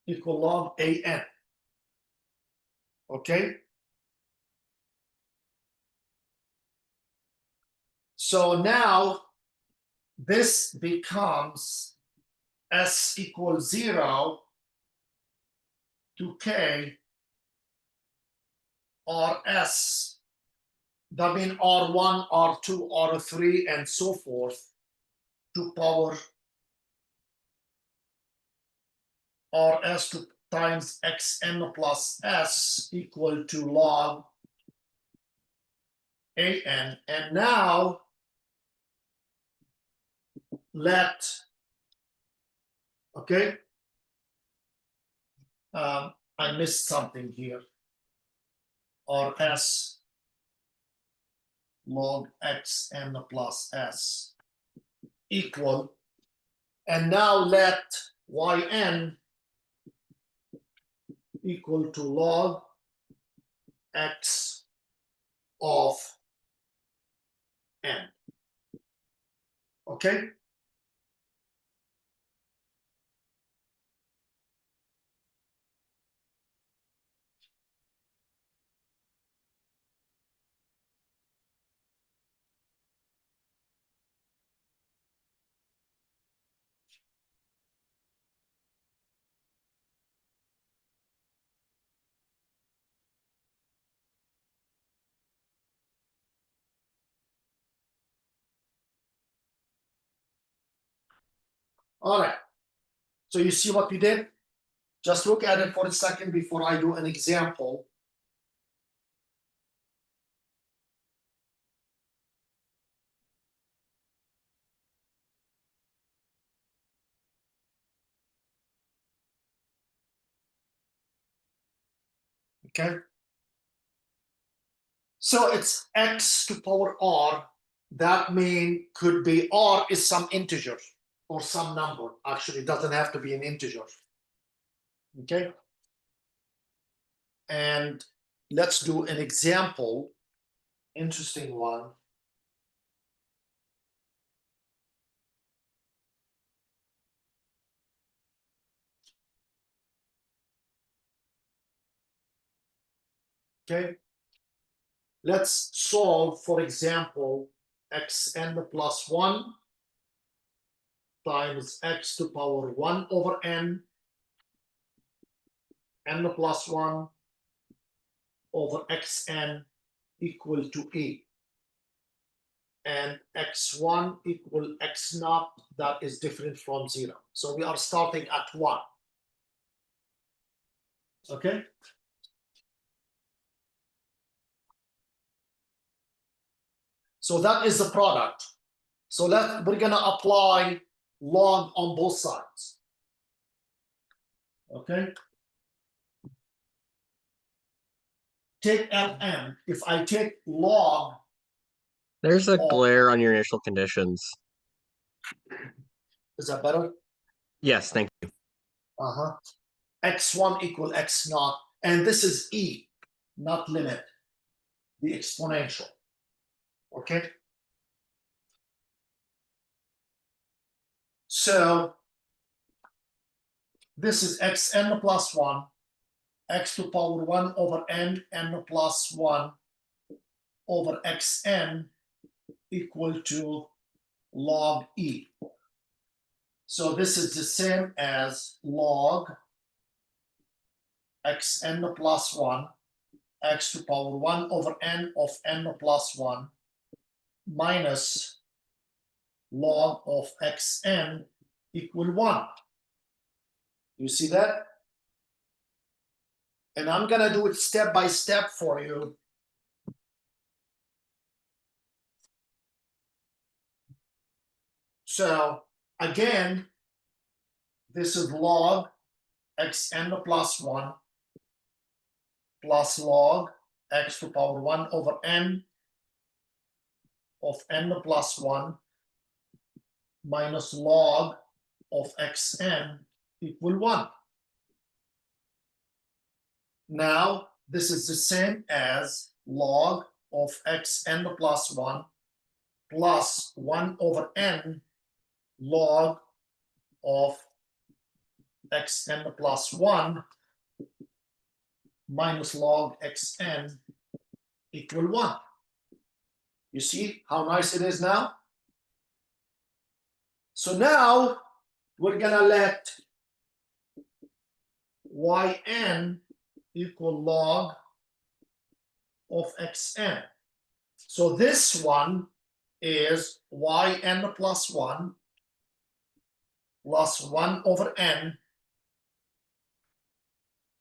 Equal log an. Okay? So now this becomes s equals 0 to k rs. That means r1, r2, r3, and so forth to power rs to times xn plus s equal to log an. And now let, okay, I missed something here. Rs log xn plus s equal, and now let yn equal to log x of n. Okay? All right. So you see what we did? Just look at it for a second before I do an example. Okay. So it's x to power r. That mean could be r is some integer or some number. Actually, it doesn't have to be an integer. Okay. And let's do an example. Interesting one. Okay. Let's solve, for example, xn plus 1 times x to power 1 over n plus 1 over xn equal to a. And x1 equal x naught, that is different from 0. So we are starting at 1. Okay? So that is the product. So we're going to apply log on both sides. Okay? Take ln. If I take log,
There's a glare on your initial conditions.
is that better?
Yes, thank you.
Uh-huh. x1 equal x naught. And this is e, not limit, the exponential. Okay? So this is xn plus 1, x to power 1 over n plus 1 over xn equal to log e. So this is the same as log xn plus 1, x to power 1 over n of n plus 1 minus log of xn equal 1. You see that? And I'm going to do it step by step for you. So again, this is log xn plus 1 plus log x to power 1 over n of n plus 1 minus log of xn equal 1. Now, this is the same as log of xn plus 1 plus 1 over n log of xn plus 1 minus log xn equal 1. You see how nice it is now? So now we're going to let yn equal log of xn. So this one is yn plus 1 plus 1 over n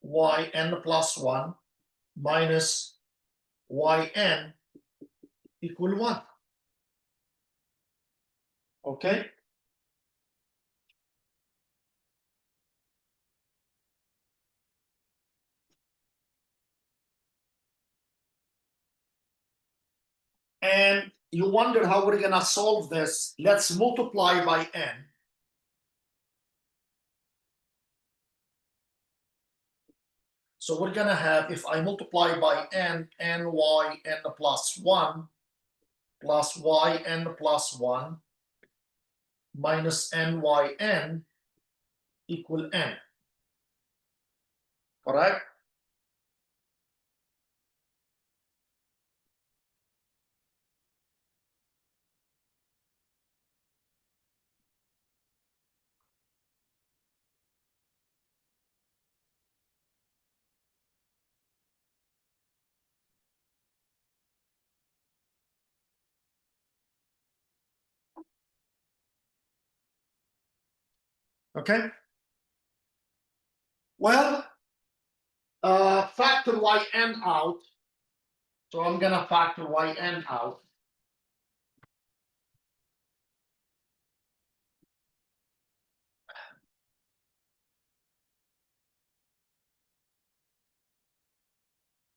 yn plus 1 minus yn equal 1. Okay? And you wonder how we're going to solve this. Let's multiply by n. So we're going to have, if I multiply by n, ny n plus 1 plus yn plus 1 minus nyn equal n. Correct? Okay. Well, factor yn out. So I'm gonna factor yn out.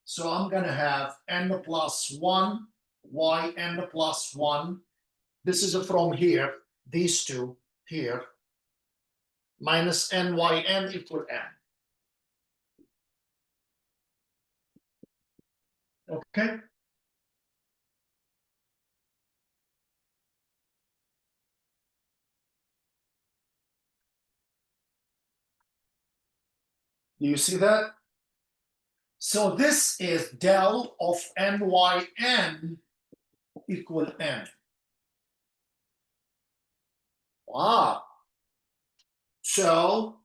So I'm gonna have n plus 1, yn plus 1. This is from here, these two here, minus n yn equal n. Okay. Do you see that? So this is del of nyn equal n. Wow. So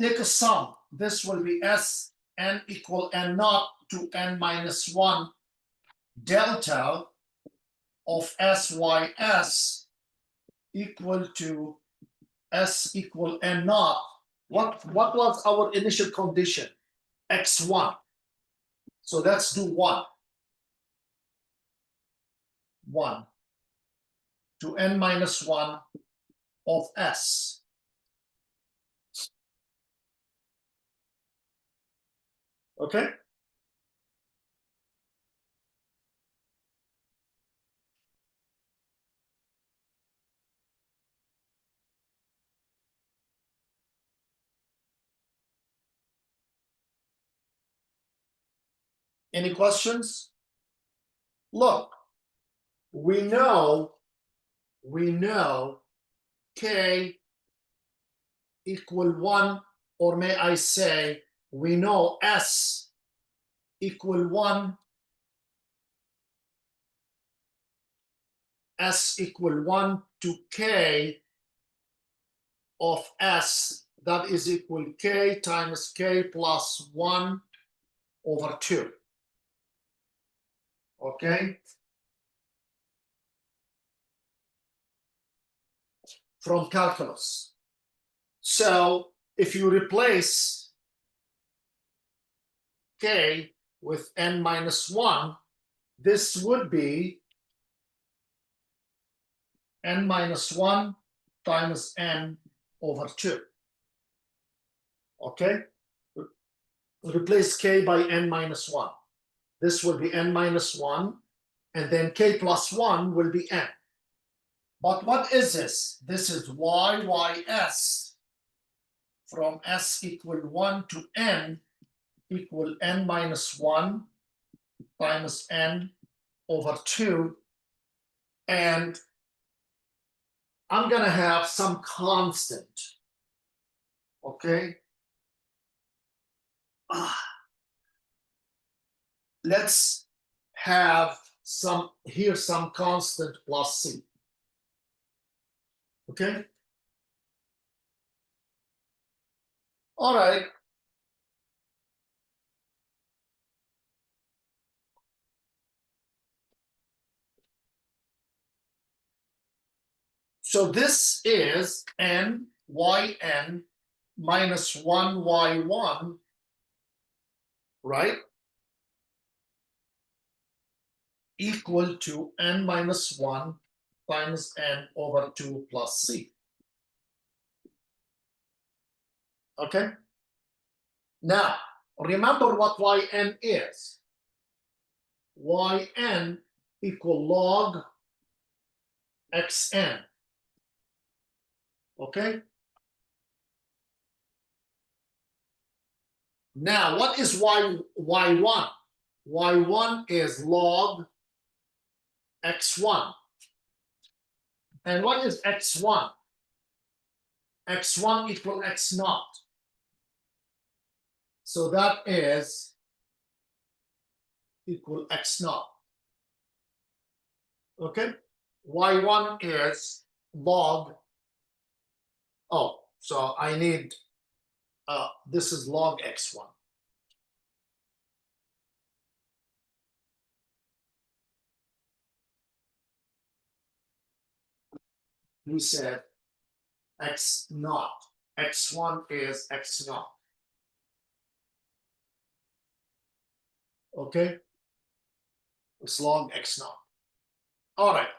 take a sum. This will be s n equal n naught to n minus 1 delta of sys equal to s equal n naught. What was our initial condition? X1. So let's do 1. 1 to n minus 1 of s. Okay. Any questions? Look, we know k equal 1, or may I say, we know s equal 1, s equal 1 to k of s, that is equal k times k plus 1 over 2. Okay? From calculus. So if you replace k with n minus 1, this would be n minus 1 times n over 2. Okay? Replace k by n minus 1. This will be n minus 1, and then k plus 1 will be n. But what is this? This is ys from s equal 1 to n equal n minus 1 times n over 2. And I'm going to have some constant. Okay? Let's have some constant plus c. Okay? All right. So this is n yn minus 1 y1, right? Equal to n minus 1 times n over 2 plus c. Okay? Now, remember what yn is. Yn equal log xn. Okay? Now, what is y1? Y1 is log x1. And what is x1? X1 equal x naught. So that is equal x naught. Okay? Y1 is log. Oh, so I need, this is log x1. We said x naught. X1 is x naught. Okay? It's log x naught. All right.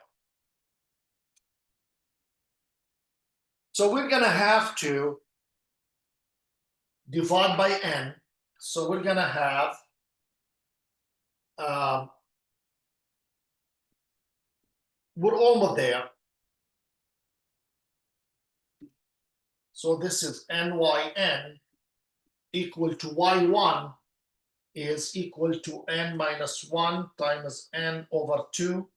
So we're going to have to divide by n. So we're going to have we're almost there. So this is nyn equal to y1 is equal to n minus 1 times n over 2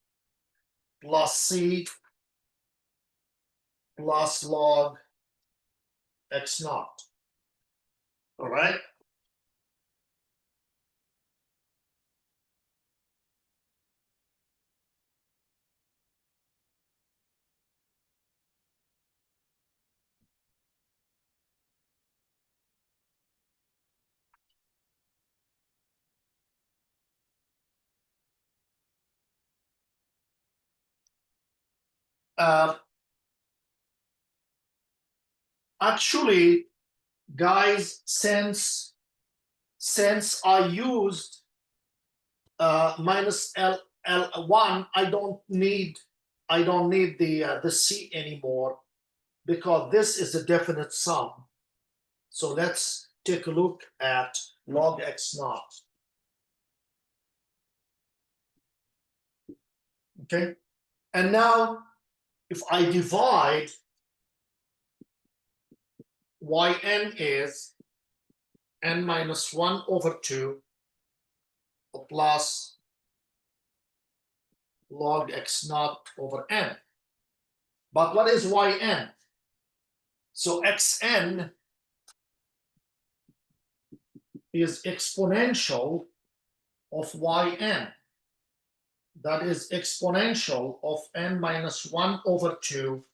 plus c plus log x naught. All right? Actually, guys, since I used minus L1, I don't need the C anymore because this is a definite sum. So let's take a look at log x naught. Okay, and now if I divide, yn is n minus 1 over 2 plus log x naught over n. But what is yn? So xn is exponential of yn. That is exponential of n minus 1 over 2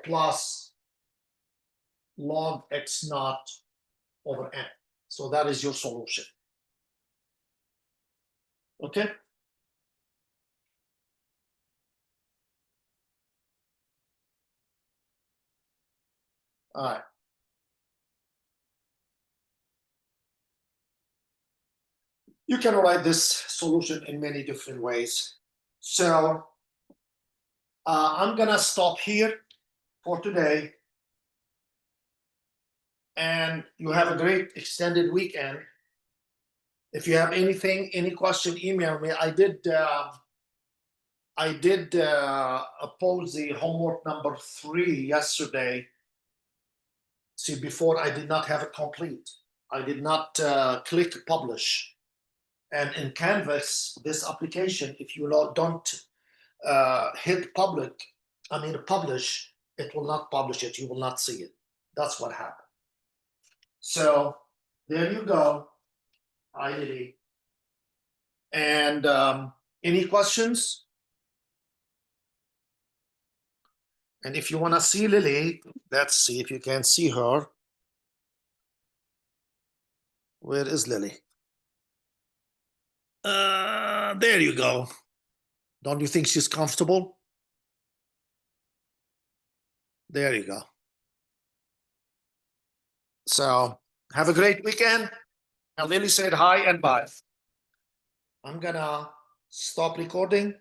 plus log x naught over n. So that is your solution. Okay? All right. You can write this solution in many different ways. So I'm gonna stop here for today. And you have a great extended weekend. If you have anything, any question, email me. I did pose the homework number 3 yesterday. See, before I did not have it complete. I did not click publish. And in Canvas, this application, if you don't hit publish, it will not publish it. You will not see it. That's what happened. So there you go. Hi, Lily. And any questions? And if you want to see Lily, let's see if you can see her. Where is Lily? There you go. Don't you think she's comfortable? There you go. So have a great weekend. And Lily said hi and bye. I'm gonna stop recording.